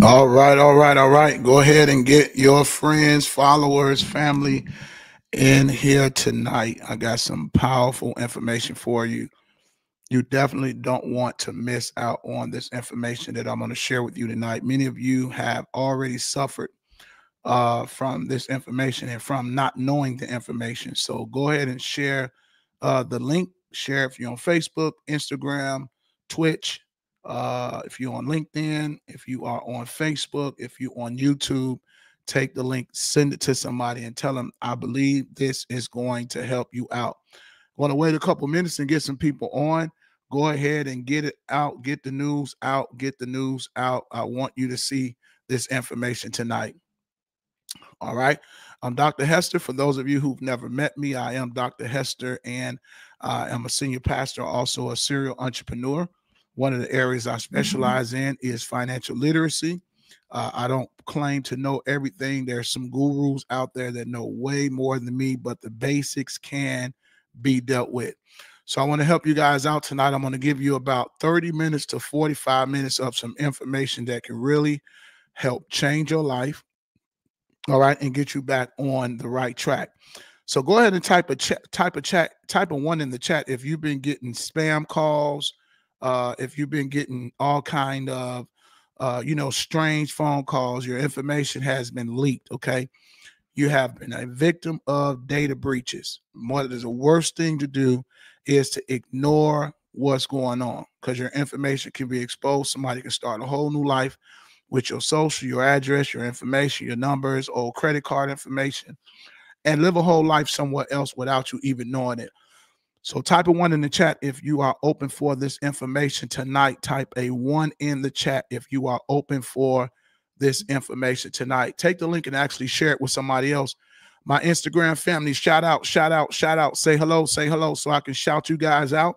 All right, all right, all right. Go ahead and get your friends, followers, family in here tonight. I got some powerful information for you. You definitely don't want to miss out on this information that I'm going to share with you tonight. Many of you have already suffered from this information and from not knowing the information. So go ahead and share the link. Share if you're on Facebook, Instagram, Twitch, if you're on LinkedIn, if you are on Facebook, if you're on YouTube. Take the link, send it to somebody, and tell them, I believe this is going to help you out. Want to wait a couple minutes and get some people on. Go ahead and get it out, get the news out, get the news out. I want you to see this information tonight. All right. I'm Dr. Hester. For those of you who've never met me, I am Dr. Hester, and I'm a senior pastor, also a serial entrepreneur. One of the areas I specialize in is financial literacy. I don't claim to know everything. There's some gurus out there that know way more than me, but the basics can be dealt with. So I want to help you guys out tonight. I'm going to give you about 30 minutes to 45 minutes of some information that can really help change your life, all right, and get you back on the right track. So go ahead and type a one in the chat if you've been getting spam calls, if you've been getting all kind of strange phone calls. Your information has been leaked. Okay, you have been a victim of data breaches. What is the worst thing to do is to ignore what's going on, because your information can be exposed. Somebody can start a whole new life with your social, your address, your information, your numbers, old credit card information, and live a whole life somewhere else without you even knowing it. So type a one in the chat if you are open for this information tonight. Type a one in the chat if you are open for this information tonight. Take the link and actually share it with somebody else. My Instagram family, shout out, shout out, shout out. Say hello so I can shout you guys out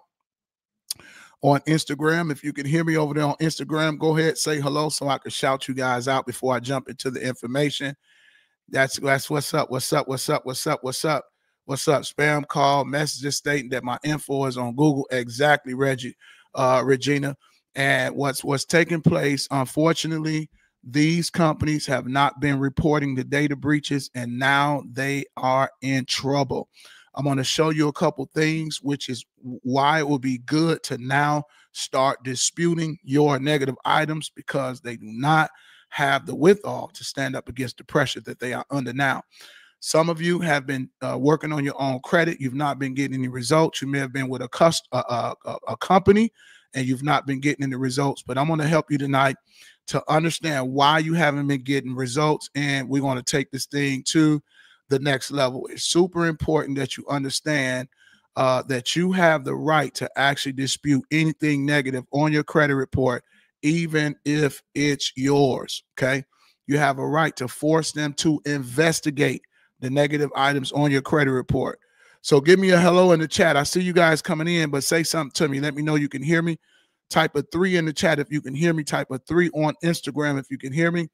on Instagram. If you can hear me over there on Instagram, go ahead, say hello so I can shout you guys out before I jump into the information. That's what's up. What's up? What's up? What's up? What's up? What's up? Spam call, messages stating that my info is on Google. Exactly, Regina. And what's taking place, unfortunately, these companies have not been reporting the data breaches, and now they are in trouble. I'm going to show you a couple things, which is why it will be good to now start disputing your negative items, because they do not have the wherewithal to stand up against the pressure that they are under now. Some of you have been working on your own credit. You've not been getting any results. You may have been with a company and you've not been getting any results. But I'm going to help you tonight to understand why you haven't been getting results. And we're going to take this thing to the next level. It's super important that you understand that you have the right to actually dispute anything negative on your credit report, even if it's yours. Okay. You have a right to force them to investigate the negative items on your credit report. So give me a hello in the chat. I see you guys coming in, but say something to me. Let me know you can hear me. Type a 3 in the chat if you can hear me. Type a 3 on Instagram if you can hear me.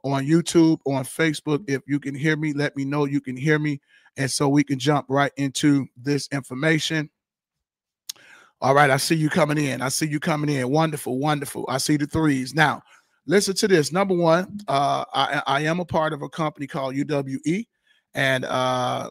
On YouTube, on Facebook, if you can hear me, let me know you can hear me. And so we can jump right into this information. All right, I see you coming in. I see you coming in. Wonderful, wonderful. I see the threes. Now, listen to this. Number one, I am a part of a company called UWE, and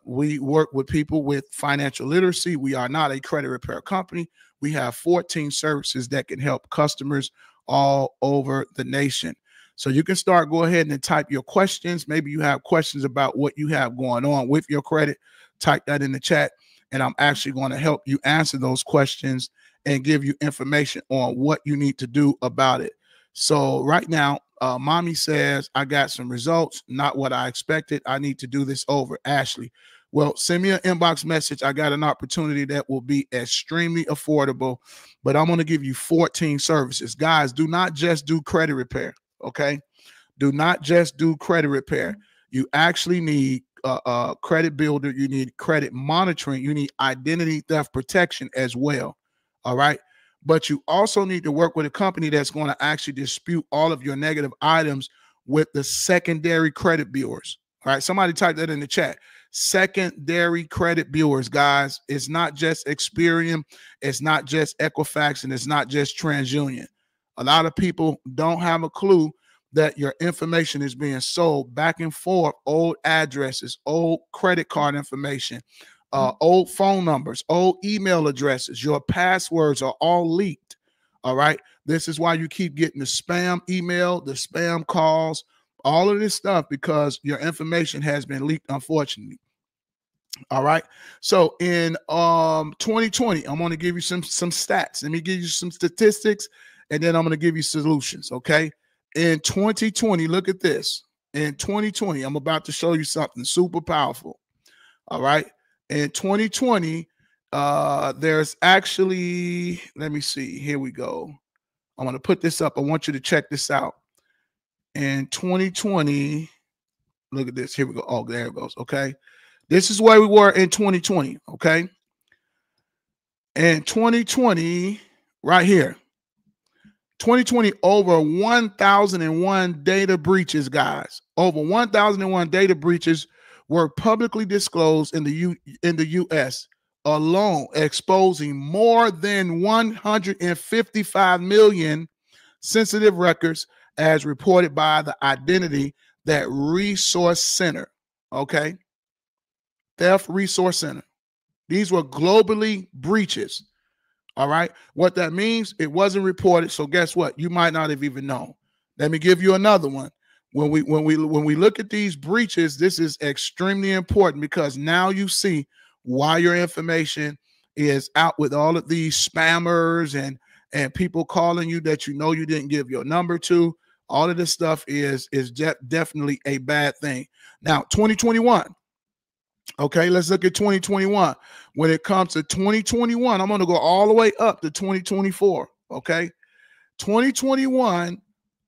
we work with people with financial literacy. We are not a credit repair company. We have 14 services that can help customers all over the nation. So you can go ahead and type your questions. Maybe you have questions about what you have going on with your credit. Type that in the chat, and I'm actually going to help you answer those questions and give you information on what you need to do about it. So right now, mommy says, I got some results, not what I expected. I need to do this over. Ashley, well, send me an inbox message. I got an opportunity that will be extremely affordable, but I'm going to give you 14 services. Guys, do not just do credit repair, okay? Do not just do credit repair. You actually need credit builder. You need credit monitoring. You need identity theft protection as well, all right? But you also need to work with a company that's going to actually dispute all of your negative items with the secondary credit bureaus. All right, somebody type that in the chat. Secondary credit bureaus, guys. It's not just Experian, it's not just Equifax, and it's not just TransUnion. A lot of people don't have a clue that your information is being sold back and forth, old addresses, old credit card information, old phone numbers, old email addresses, your passwords are all leaked. All right. This is why you keep getting the spam email, the spam calls, all of this stuff, because your information has been leaked, unfortunately. All right. So in 2020, I'm going to give you some stats. Let me give you some statistics, and then I'm going to give you solutions. Okay. In 2020, look at this. In 2020, I'm about to show you something super powerful. All right. In 2020, there's actually, let me see. Here we go. I'm going to put this up. I want you to check this out. In 2020, look at this. Here we go. Oh, there it goes. Okay. This is where we were in 2020, okay? In 2020, right here, 2020, over 1,001 data breaches, guys. Over 1,001 data breaches were publicly disclosed in the U.S. alone, exposing more than 155 million sensitive records, as reported by the Identity That Resource Center, okay? Theft Resource Center. These were globally breaches. All right. What that means, it wasn't reported. So guess what? You might not have even known. Let me give you another one. When we look at these breaches, this is extremely important, because now you see why your information is out with all of these spammers and people calling you that you know you didn't give your number to. All of this stuff is definitely a bad thing. Now, 2021. Okay, let's look at 2021. When it comes to 2021, I'm going to go all the way up to 2024. Okay, 2021,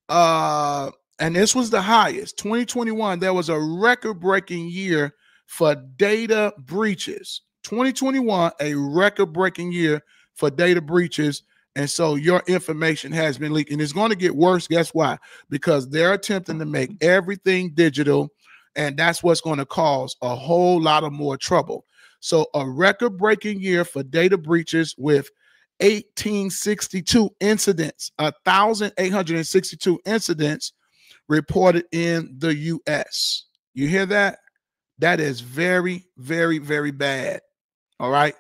and this was the highest. 2021, there was a record-breaking year for data breaches. 2021, a record-breaking year for data breaches. And so your information has been leaked, and it's going to get worse. Guess why? Because they're attempting to make everything digital, and that's what's going to cause a whole lot of more trouble. So a record-breaking year for data breaches with 1,862 incidents, 1,862 incidents reported in the U.S. You hear that? That is very, very, very bad. All right.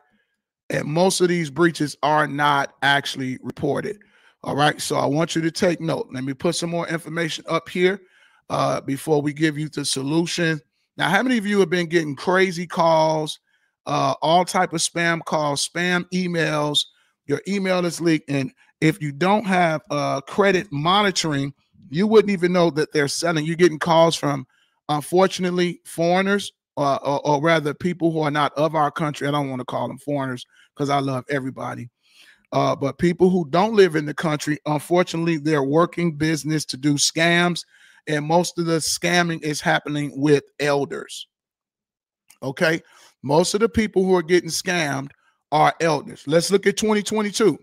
And most of these breaches are not actually reported. All right. So I want you to take note. Let me put some more information up here before we give you the solution. Now, how many of you have been getting crazy calls, all type of spam calls, spam emails? Your email is leaked. And if you don't have credit monitoring, you wouldn't even know that they're selling. You're getting calls from, unfortunately, foreigners, or rather people who are not of our country. I don't want to call them foreigners because I love everybody. But people who don't live in the country, unfortunately, they're working business to do scams. And most of the scamming is happening with elders. Okay. Most of the people who are getting scammed are elders. Let's look at 2022.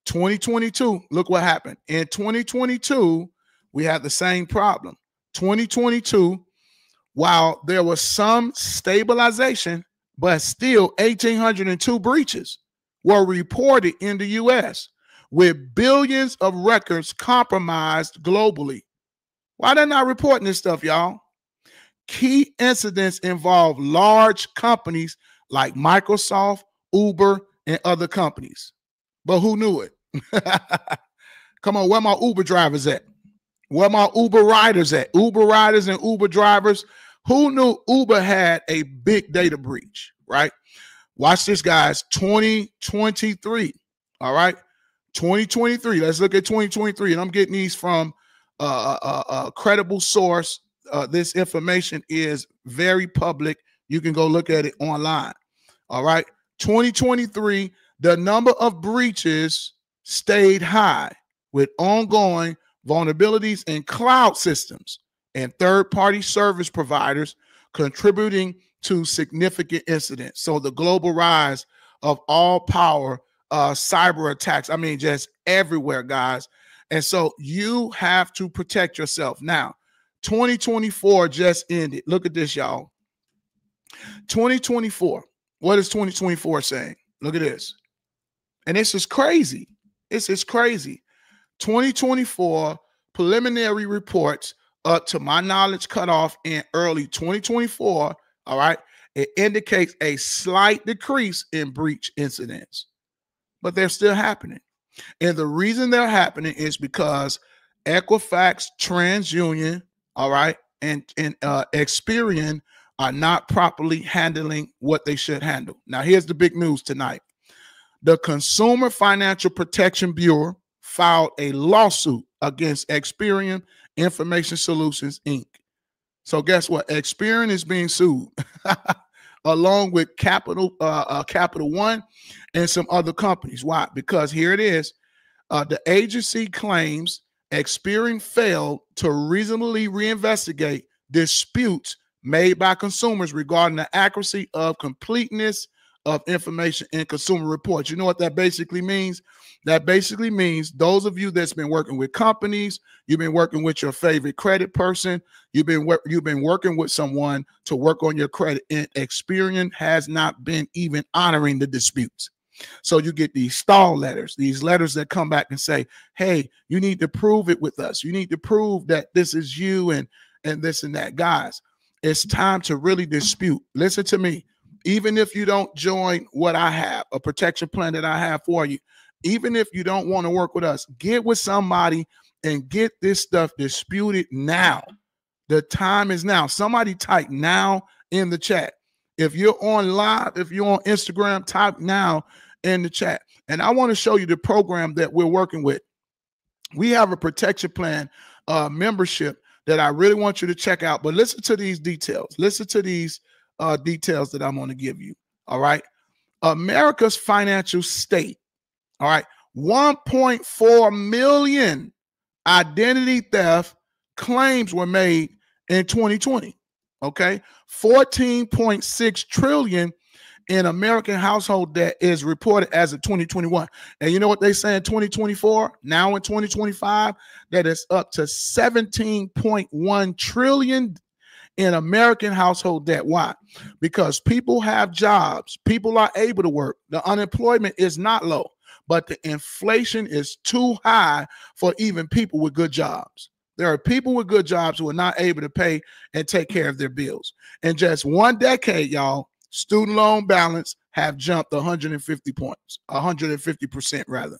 2022, look what happened. In 2022, we had the same problem. 2022, while there was some stabilization, but still 1,802 breaches were reported in the U.S., with billions of records compromised globally. Why they're not reporting this stuff, y'all? Key incidents involve large companies like Microsoft, Uber, and other companies. But who knew it? Come on, where my Uber drivers at? Where my Uber riders at? Uber riders and Uber drivers. Who knew Uber had a big data breach, right? Watch this, guys. 2023. All right. 2023. Let's look at 2023. And I'm getting these from a credible source. This information is very public. You can go look at it online. All right. 2023, the number of breaches stayed high, with ongoing vulnerabilities in cloud systems and third-party service providers contributing to significant incidents. So the global rise of all power cyber attacks, I mean, just everywhere, guys. And so you have to protect yourself. Now, 2024 just ended. Look at this, y'all. 2024. What is 2024 saying? Look at this. And this is crazy. This is crazy. 2024 preliminary reports up to my knowledge cutoff in early 2024, all right, it indicates a slight decrease in breach incidents, but they're still happening. And the reason they're happening is because Equifax, TransUnion, all right, and Experian are not properly handling what they should handle. Now, here's the big news tonight. The Consumer Financial Protection Bureau filed a lawsuit against Experian Information Solutions, Inc. So guess what? Experian is being sued along with Capital One and some other companies. Why? Because here it is. The agency claims Experian failed to reasonably reinvestigate disputes made by consumers regarding the accuracy of completeness of information in consumer reports. You know what that basically means? That basically means those of you that's been working with companies, you've been working with your favorite credit person, you've been working with someone to work on your credit, and Experian has not been even honoring the disputes. So you get these stall letters, these letters that come back and say, hey, you need to prove it with us. You need to prove that this is you and this and that. Guys, it's time to really dispute. Listen to me. Even if you don't join what I have, a protection plan that I have for you, even if you don't want to work with us, get with somebody and get this stuff disputed now. The time is now. Somebody type now in the chat. If you're on live, if you're on Instagram, type now in the chat. And I want to show you the program that we're working with. We have a protection plan membership that I really want you to check out. But listen to these details. Listen to these details that I'm going to give you. All right. America's financial state. All right. 1.4 million identity theft claims were made in 2020. Okay. 14.6 trillion in American household debt is reported as of 2021. And you know what they say in 2024? Now in 2025, that is up to 17.1 trillion in American household debt. Why? Because people have jobs. People are able to work. The unemployment is not low, but the inflation is too high for even people with good jobs. There are people with good jobs who are not able to pay and take care of their bills. In just one decade, y'all, student loan balance have jumped 150 points, 150% rather.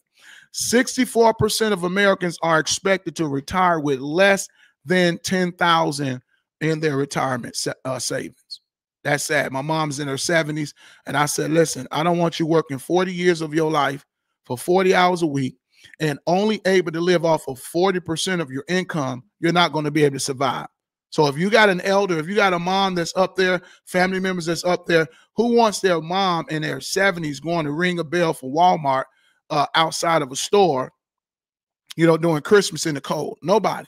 64% of Americans are expected to retire with less than $10,000 in their retirement savings. That's sad. My mom's in her 70s, and I said, listen, I don't want you working 40 years of your life for 40 hours a week and only able to live off of 40% of your income. You're not going to be able to survive. So if you got an elder, if you got a mom that's up there, family members that's up there, who wants their mom in their 70s going to ring a bell for Walmart outside of a store, you know, during Christmas in the cold? Nobody.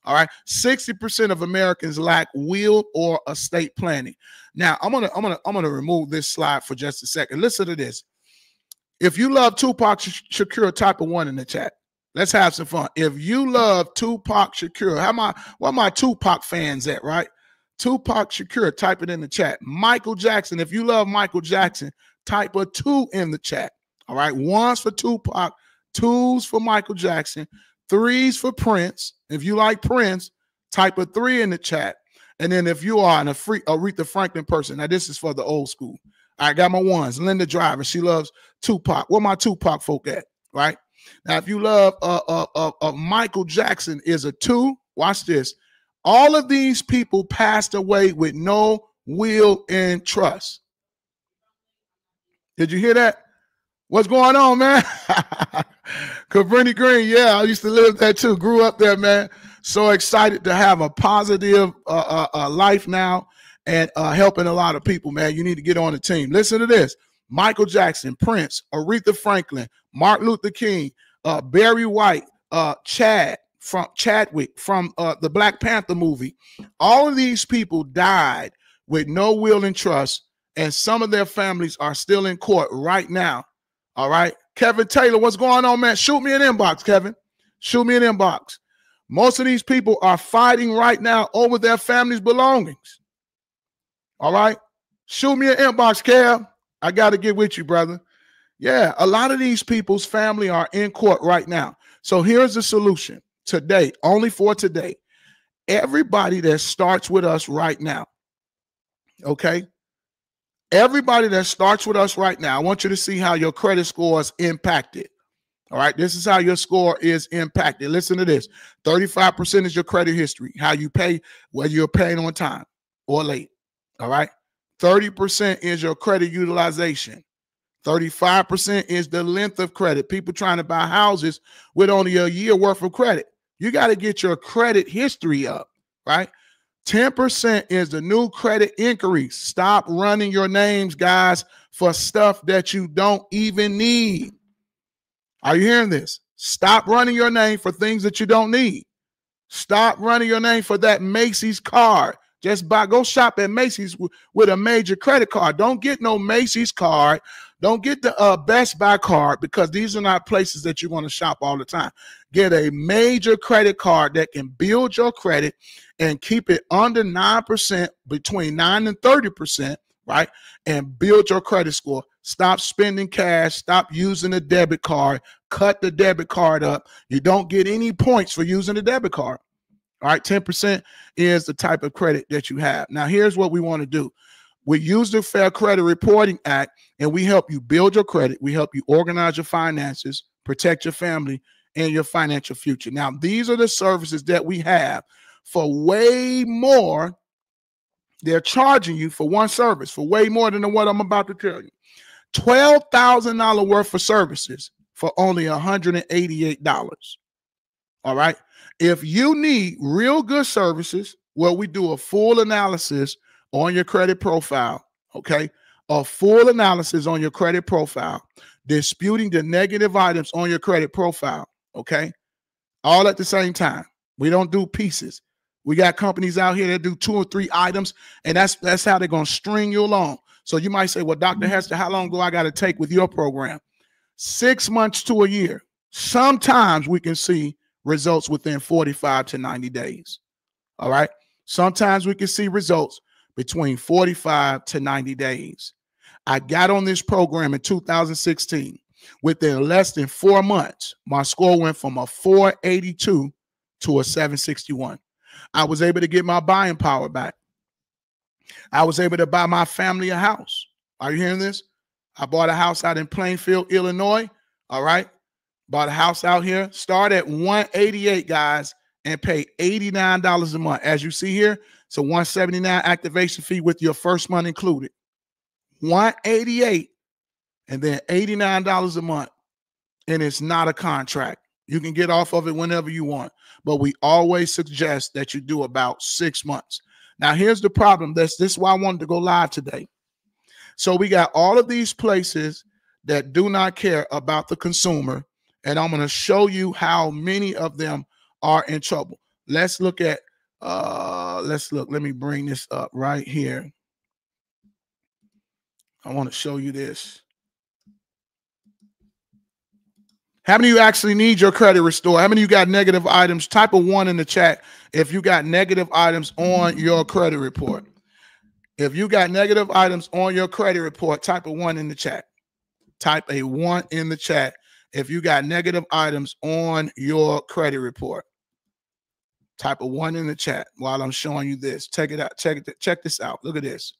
All right. 60% of Americans lack will or estate planning. Now, I'm gonna remove this slide for just a second. Listen to this. If you love Tupac Shakur, type a 1 in the chat. Let's have some fun. If you love Tupac Shakur, where my Tupac fans at, right? Tupac Shakur, type it in the chat. Michael Jackson, if you love Michael Jackson, type a 2 in the chat. All right, 1's for Tupac, 2's for Michael Jackson, 3's for Prince. If you like Prince, type a 3 in the chat. And then if you are an Aretha Franklin person, now this is for the old school. I got my 1's. Linda Driver, she loves Tupac. Where my Tupac folk at, right? Now, if you love Michael Jackson is a 2. Watch this. All of these people passed away with no will and trust. Did you hear that? What's going on, man? Cabrini Green, yeah, I used to live there too. Grew up there, man. So excited to have a positive life now and helping a lot of people, man. You need to get on the team. Listen to this. Michael Jackson, Prince, Aretha Franklin, Martin Luther King, Barry White, Chadwick from the Black Panther movie. All of these people died with no will and trust, and some of their families are still in court right now. All right. Kevin Taylor, what's going on, man? Shoot me an inbox, Kevin. Shoot me an inbox. Most of these people are fighting right now over their family's belongings. All right. Shoot me an inbox, Kev. I got to get with you, brother. Yeah, a lot of these people's family are in court right now. So here's the solution. today, only for today, everybody that starts with us right now, okay? Everybody that starts with us right now, I want you to see how your credit score is impacted. All right, this is how your score is impacted. Listen to this. 35% is your credit history, how you pay, whether you're paying on time or late. All right. 30% is your credit utilization. 35% is the length of credit. People trying to buy houses with only a year worth of credit. You got to get your credit history up, right? 10% is the new credit inquiries. Stop running your names, guys, for stuff that you don't even need. Are you hearing this? Stop running your name for things that you don't need. Stop running your name for that Macy's card. Just go shop at Macy's with a major credit card. Don't get no Macy's card. Don't get the Best Buy card, because these are not places that you want to shop all the time. Get a major credit card that can build your credit and keep it under 9%, between 9 and 30%, right? And build your credit score. Stop spending cash. Stop using a debit card. Cut the debit card up. You don't get any points for using a debit card. All right, 10% is the type of credit that you have. Now, here's what we want to do. We use the Fair Credit Reporting Act, and we help you build your credit. We help you organize your finances, protect your family, and your financial future. Now, these are the services that we have for way more. They're charging you for one service for way more than what I'm about to tell you. $12,000 worth of services for only $188. All right. If you need real good services, well, we do a full analysis on your credit profile. Okay. A full analysis on your credit profile, disputing the negative items on your credit profile. Okay. All at the same time. We don't do pieces. We got companies out here that do 2 or 3 items, and that's how they're going to string you along. So you might say, well, Dr. Hester, how long do I got to take with your program? 6 months to a year. Sometimes we can see results within 45 to 90 days. All right. Sometimes we can see results between 45 to 90 days. I got on this program in 2016. Within less than 4 months, my score went from a 482 to a 761. I was able to get my buying power back. I was able to buy my family a house. Are you hearing this? I bought a house out in Plainfield, Illinois. All right. Bought a house out here. Start at 188, guys, and pay $89 a month. As you see here, it's a $179 activation fee with your first month included. 188 and then $89 a month. And it's not a contract. You can get off of it whenever you want, but we always suggest that you do about 6 months. Now, here's the problem. This is why I wanted to go live today. So we got all of these places that do not care about the consumer, and I'm going to show you how many of them are in trouble. Let's look at, let me bring this up right here. I want to show you this. How many of you actually need your credit restored? How many of you got negative items? Type a 1 in the chat if you got negative items on your credit report. If you got negative items on your credit report, type a 1 in the chat. Type a 1 in the chat if you got negative items on your credit report. Type a 1 in the chat while I'm showing you this. Check it out. Check this out. Look at this.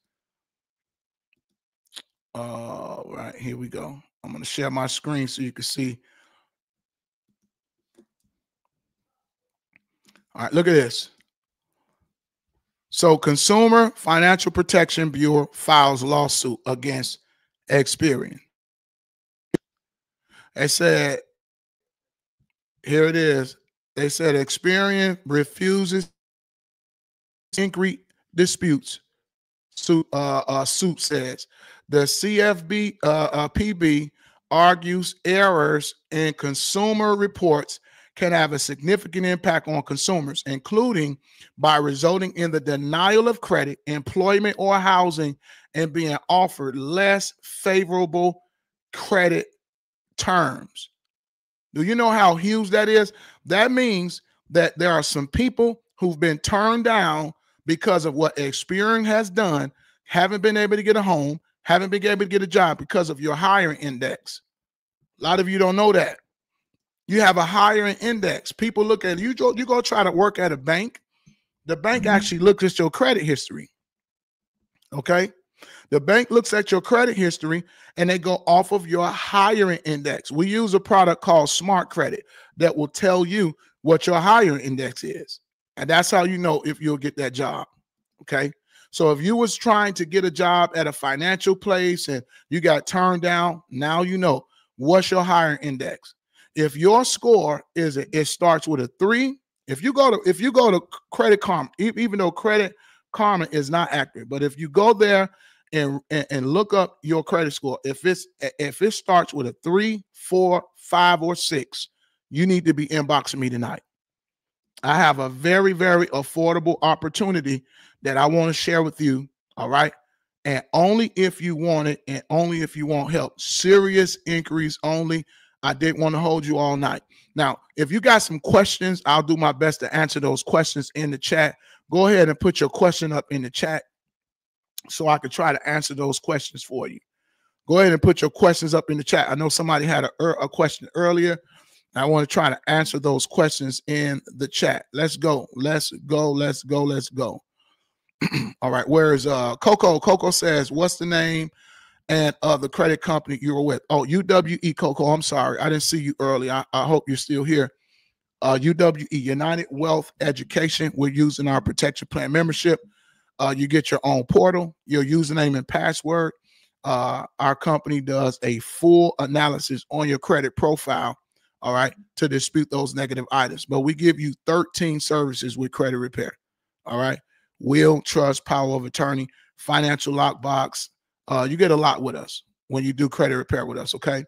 All right, here we go. I'm going to share my screen so you can see. All right, look at this. So Consumer Financial Protection Bureau files lawsuit against Experian. They said, here it is. They said Experian refuses inquiry disputes. Suit says the CFB PB argues errors in consumer reports can have a significant impact on consumers, including by resulting in the denial of credit, employment, or housing, and being offered less favorable credit terms. Do you know how huge that is? That means that there are some people who've been turned down because of what Experian has done, haven't been able to get a home, haven't been able to get a job because of your hiring index. A lot of you don't know that. You have a higher index. People look at you. You go try to work at a bank. The bank actually looks at your credit history. Okay. The bank looks at your credit history and they go off of your hiring index. We use a product called Smart Credit that will tell you what your hiring index is. And that's how you know if you'll get that job. Okay. So if you was trying to get a job at a financial place and you got turned down, now you know what's your hiring index. If your score is it starts with a 3. If you go to Credit Karma, even though Credit Karma is not accurate, but if you go there and look up your credit score, if it starts with a 3, 4, 5, or 6, you need to be inboxing me tonight. I have a very, very affordable opportunity that I want to share with you. All right. And only if you want it and only if you want help. Serious inquiries only. I didn't want to hold you all night. Now, if you got some questions, I'll do my best to answer those questions in the chat. Go ahead and put your question up in the chat so I can try to answer those questions for you. Go ahead and put your questions up in the chat. I know somebody had a question earlier. I want to try to answer those questions in the chat. Let's go. Let's go. Let's go. Let's go. All right. Where is Coco? Coco says, what's the name and the credit company you were with? Oh, UWE, Coco. I'm sorry. I didn't see you early. I hope you're still here. UWE, United Wealth Education. We're using our protection plan membership. You get your own portal, your username and password. Our company does a full analysis on your credit profile. All right, to dispute those negative items. But we give you 13 services with credit repair. All right, will, trust, power of attorney, financial lockbox. You get a lot with us when you do credit repair with us. Okay,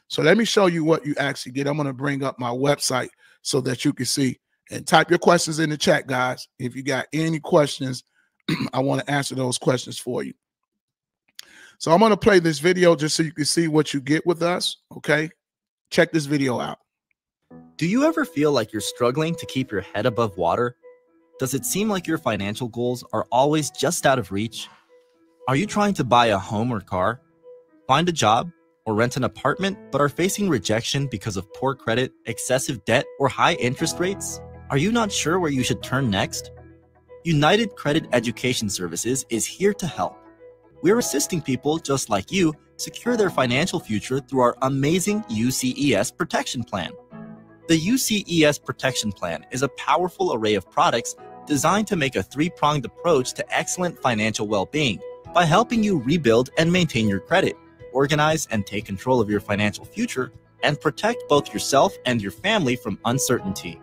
so let me show you what you actually get. I'm going to bring up my website so that you can see and type your questions in the chat, guys. If you got any questions, I want to answer those questions for you. So I'm going to play this video just so you can see what you get with us. Okay, check this video out. Do you ever feel like you're struggling to keep your head above water? Does it seem like your financial goals are always just out of reach? Are you trying to buy a home or car, find a job, or rent an apartment but are facing rejection because of poor credit, excessive debt, or high interest rates? Are you not sure where you should turn next? United Credit Education Services is here to help. We're assisting people just like you secure their financial future through our amazing UCES Protection Plan. The UCES Protection Plan is a powerful array of products designed to make a three-pronged approach to excellent financial well-being by helping you rebuild and maintain your credit, organize and take control of your financial future, and protect both yourself and your family from uncertainty.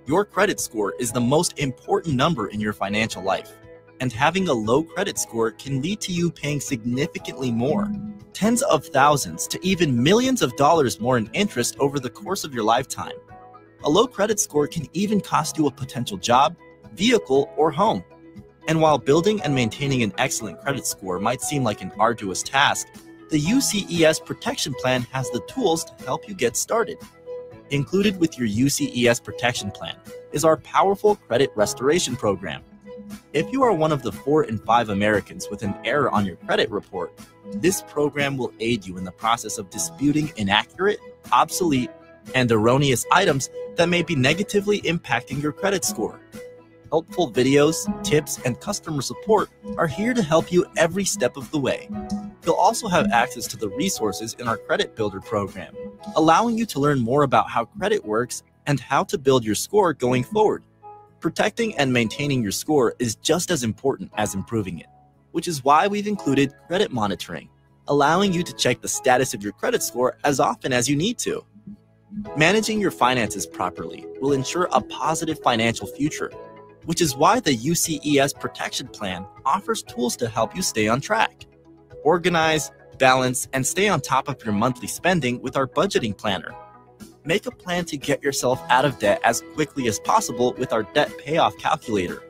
Your credit score is the most important number in your financial life, and having a low credit score can lead to you paying significantly more, tens of thousands to even millions of dollars more in interest over the course of your lifetime. A low credit score can even cost you a potential job, vehicle, or home. And while building and maintaining an excellent credit score might seem like an arduous task, the UCES Protection Plan has the tools to help you get started. Included with your UCES Protection Plan is our powerful credit restoration program. If you are one of the 4 in 5 Americans with an error on your credit report, this program will aid you in the process of disputing inaccurate, obsolete, and erroneous items that may be negatively impacting your credit score. Helpful videos, tips, and customer support are here to help you every step of the way. You'll also have access to the resources in our Credit Builder program, allowing you to learn more about how credit works and how to build your score going forward. Protecting and maintaining your score is just as important as improving it, which is why we've included credit monitoring, allowing you to check the status of your credit score as often as you need to. Managing your finances properly will ensure a positive financial future, which is why the UCES Protection Plan offers tools to help you stay on track. Organize, balance, and stay on top of your monthly spending with our budgeting planner. Make a plan to get yourself out of debt as quickly as possible with our debt payoff calculator.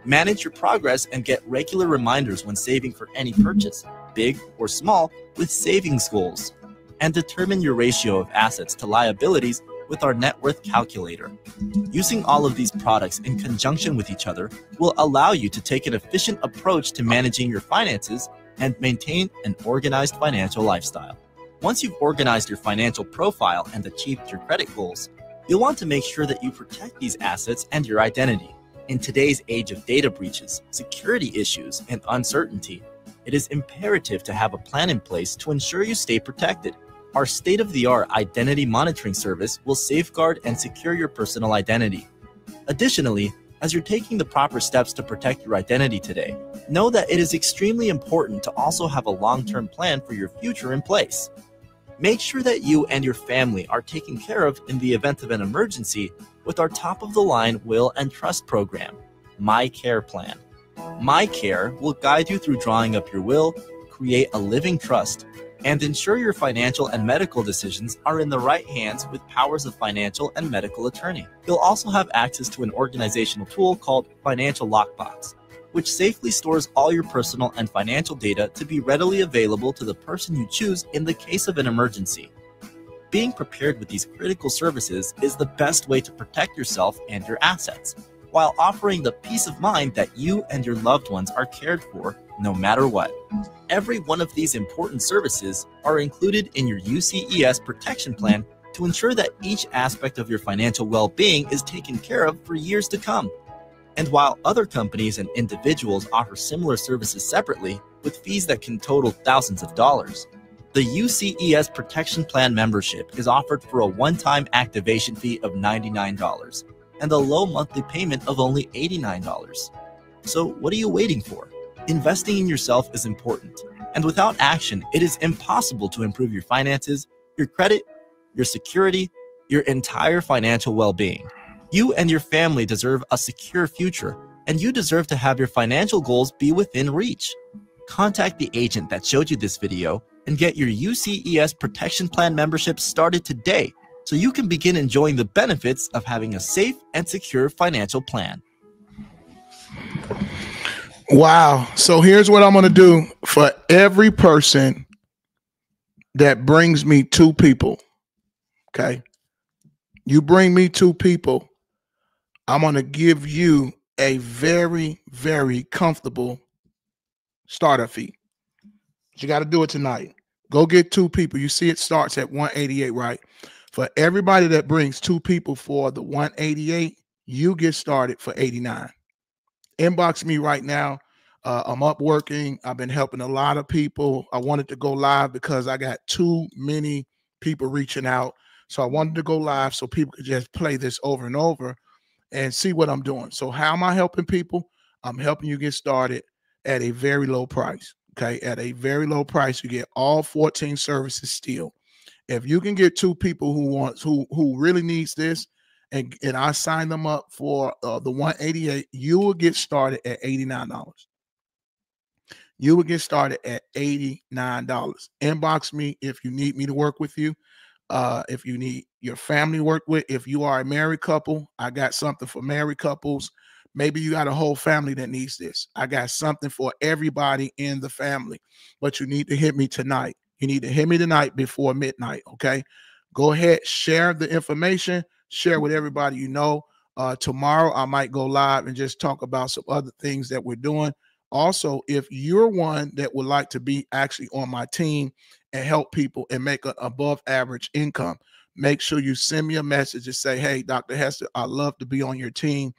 Manage your progress and get regular reminders when saving for any purchase, big or small, with savings goals. And determine your ratio of assets to liabilities with our net worth calculator. Using all of these products in conjunction with each other will allow you to take an efficient approach to managing your finances and maintain an organized financial lifestyle. Once you've organized your financial profile and achieved your credit goals, You'll want to make sure that you protect these assets and your identity. In today's age of data breaches, security issues, and uncertainty, it is imperative to have a plan in place to ensure you stay protected. Our state-of-the-art identity monitoring service will safeguard and secure your personal identity. Additionally, as you're taking the proper steps to protect your identity today, know that it is extremely important to also have a long-term plan for your future in place. Make sure that you and your family are taken care of in the event of an emergency with our top-of-the-line will and trust program, My Care Plan. My Care will guide you through drawing up your will, create a living trust, and ensure your financial and medical decisions are in the right hands with powers of financial and medical attorney. You'll also have access to an organizational tool called Financial Lockbox, which safely stores all your personal and financial data to be readily available to the person you choose in the case of an emergency. Being prepared with these critical services is the best way to protect yourself and your assets, while offering the peace of mind that you and your loved ones are cared for no matter what. Every one of these important services are included in your UCES protection plan to ensure that each aspect of your financial well-being is taken care of for years to come. And while other companies and individuals offer similar services separately with fees that can total thousands of dollars, the UCES Protection Plan membership is offered for a one-time activation fee of $99 and a low monthly payment of only $89. So what are you waiting for? Investing in yourself is important, and without action, it is impossible to improve your finances, your credit, your security, your entire financial well-being. You and your family deserve a secure future, and you deserve to have your financial goals be within reach. Contact the agent that showed you this video and get your UCES Protection Plan membership started today so you can begin enjoying the benefits of having a safe and secure financial plan. Wow. So here's what I'm going to do for every person that brings me two people. Okay. You bring me two people, I'm going to give you a very, very comfortable starter fee. But you got to do it tonight. Go get two people. You see it starts at $188, right? For everybody that brings two people for the $188, you get started for $89. Inbox me right now. I'm up working. I've been helping a lot of people. I wanted to go live because I got too many people reaching out. So I wanted to go live so people could just play this over and over and see what I'm doing. So how am I helping people? I'm helping you get started at a very low price. Okay. At a very low price, you get all 14 services still. If you can get two people who really needs this, and I sign them up for the 188, you will get started at $89. You will get started at $89. Inbox me if you need me to work with you. If you need your family work with, if you are a married couple, I got something for married couples. Maybe you got a whole family that needs this. I got something for everybody in the family, but you need to hit me tonight. You need to hit me tonight before midnight, okay? Go ahead, share the information, share with everybody you know. Tomorrow, I might go live and just talk about some other things that we're doing. Also, if you're one that would like to be actually on my team and help people and make an above average income, make sure you send me a message and say, hey, Dr. Hester, I'd love to be on your team.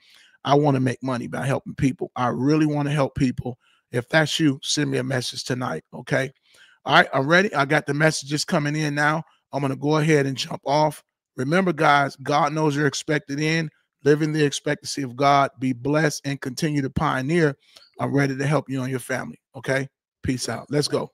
I want to make money by helping people. I really want to help people. If that's you, send me a message tonight, okay? All right, I'm ready. I got the messages coming in now. I'm going to go ahead and jump off. Remember, guys, God knows you're expected in. Live in the expectancy of God. Be blessed and continue to pioneer. I'm ready to help you and your family, okay? Peace out. Let's go.